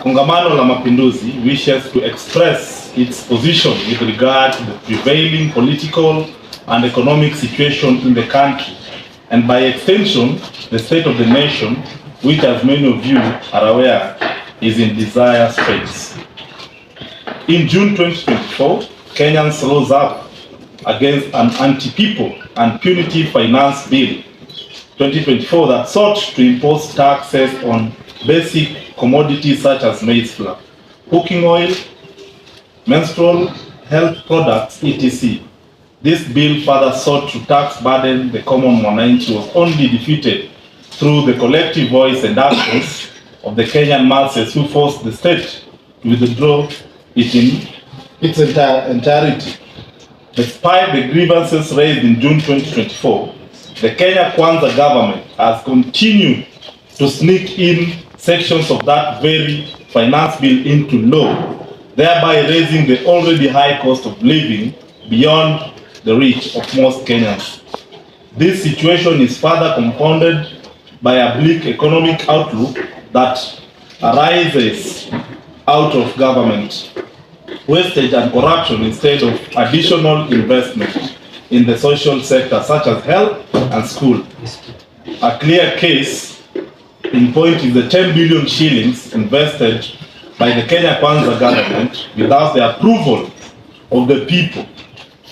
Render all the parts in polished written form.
Kongamano La Mageuzi wishes to express its position with regard to the prevailing political and economic situation in the country, and by extension, the state of the nation, which, as many of you are aware, is in dire straits. In June 2024, Kenyans rose up against an anti-people and punitive finance bill 2024 that sought to impose taxes on basic commodities such as maize flour, cooking oil, menstrual health products, etc. This bill further sought to tax burden the common mwananchi was only defeated through the collective voice and actions of the Kenyan masses who forced the state to withdraw it in its entirety. Despite the grievances raised in June 2024, the Kenya Kwanza government has continued to sneak in sections of that very finance bill into law, thereby raising the already high cost of living beyond the reach of most Kenyans. This situation is further compounded by a bleak economic outlook that arises out of government wastage and corruption instead of additional investment in the social sector such as health and school. A clear case in point is the 10 billion shillings invested by the Kenya Kwanza government without the approval of the people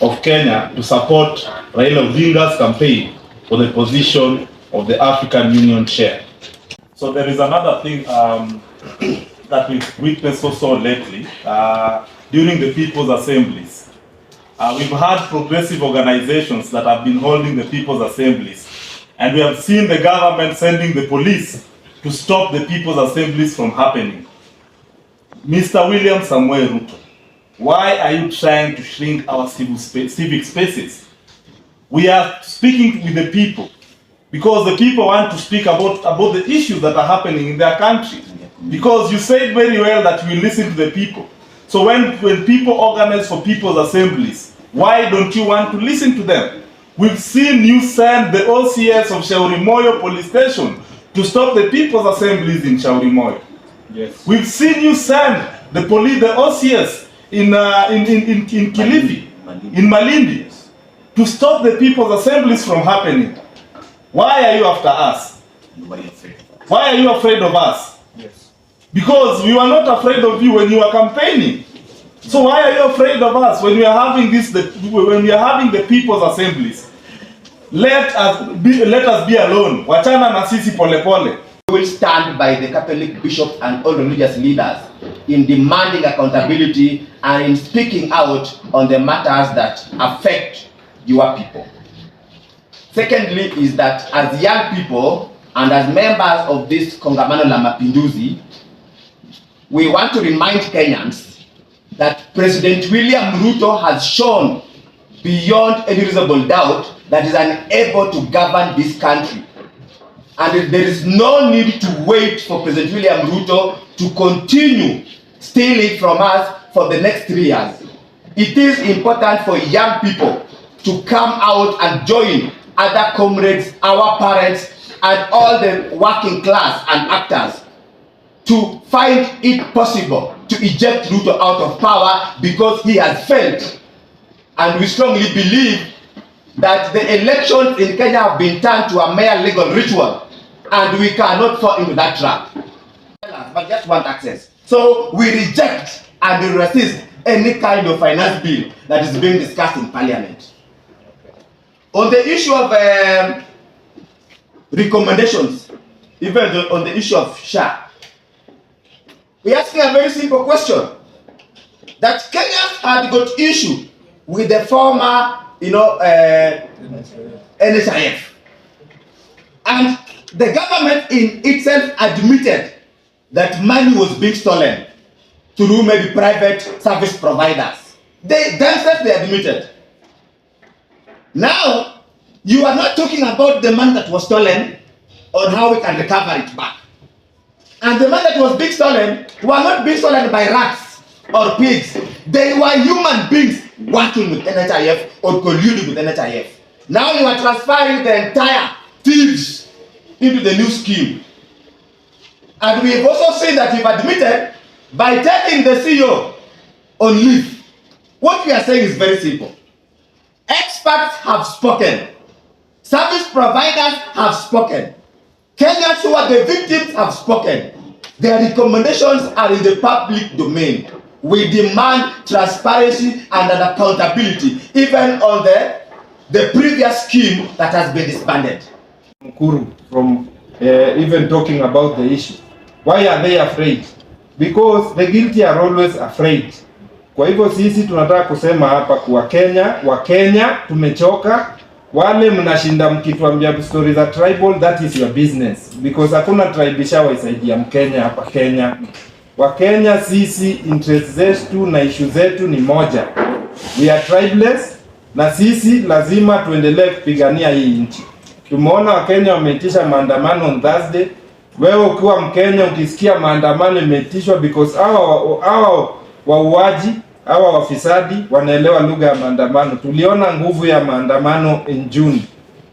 of Kenya to support Raila Odinga's campaign for the position of the African Union chair. So there is another thing that we've witnessed also lately during the People's Assemblies. We've had progressive organizations that have been holding the People's Assemblies, and we have seen the government sending the police to stop the People's Assemblies from happening. Mr. William Ruto, why are you trying to shrink our civic spaces? We are speaking with the people because the people want to speak about the issues that are happening in their country. Because you said very well that you listen to the people. So when people organize for People's Assemblies, why don't you want to listen to them? We've seen you send the OCS of Shaurimoyo police station to stop the People's Assemblies in Shaurimoyo. Yes. We've seen you send the OCS in Kilifi, in Malindi, to stop the People's Assemblies from happening. Why are you after us? Why are you afraid of us? Yes. Because we were not afraid of you when you were campaigning. So why are you afraid of us when we are having the People's Assemblies? Let us be alone. Wachana na sisi pole pole. We will stand by the Catholic bishops and all religious leaders in demanding accountability and in speaking out on the matters that affect your people. Secondly is that as young people and as members of this Kongamano La Mageuzi, we want to remind Kenyans that President William Ruto has shown beyond any reasonable doubt that he is unable to govern this country. And there is no need to wait for President William Ruto to continue stealing from us for the next 3 years. It is important for young people to come out and join other comrades, our parents, and all the working class and actors to find it possible to eject Ruto out of power because he has failed. And we strongly believe that the elections in Kenya have been turned to a mere legal ritual, and we cannot fall into that trap. But just want access. So we reject and resist any kind of finance bill that is being discussed in Parliament. On the issue of recommendations, even on the issue of SHA, we're asking a very simple question. That Kenyans had got issue with the former, NHIF. And the government in itself admitted that money was being stolen through maybe private service providers. They themselves admitted. Now, you are not talking about the money that was stolen or how we can recover it back. And the money that was being stolen were not being stolen by rats or pigs. They were human beings working with NHIF or colluding with NHIF. Now you are transferring the entire thieves into the new scheme. And we have also seen that you've admitted by taking the CEO on leave. What we are saying is very simple. Experts have spoken. Service providers have spoken. Kenyans who are the victims have spoken. Their recommendations are in the public domain. We demand transparency and an accountability, even on the previous scheme that has been disbanded. Mkuru from even talking about the issue. Why are they afraid? Because the guilty are always afraid. Kwa hivyo sisi tunataka kusema hapa kwa Wakenya tumechoka. Wale mnashinda mkituambia story za tribal, that is your business. Because hakuna tribe ishawaisaidia Mkenya hapa Kenya. Wakenya sisi interest zetu na issue zetu ni moja. We are tribeless na sisi lazima tuendelee kupigania hii nchi. Tumeona Wakenya wameitisha maandamano on Thursday. Wewe ukiwa Mkenya ukisikia maandamano imeitishwa because hawa wauaji, hawa wafisadi wanaelewa lugha ya maandamano. Tuliona nguvu ya maandamano in June.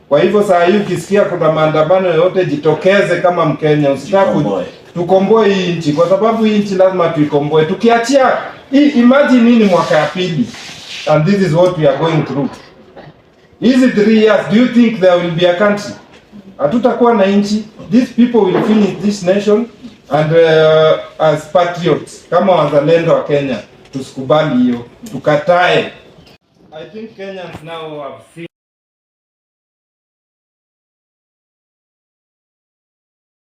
Kwa hivyo saa hii ukisikia kuna maandamano yote, jitokeze kama Mkenya, usitaki tukomboe hii nchi, kwa sababu hii nchi lazima tuikomboe. Tukiachia hii, imagine nini mwaka ya pili, and this is what we are going through. Hizi 3 years, do you think there will be a country? Hatutakuwa na nchi. These people will finish this nation, and as patriots, kama wazalendo wa Kenya, tusikubali hiyo, tukatae. I think Kenyans now have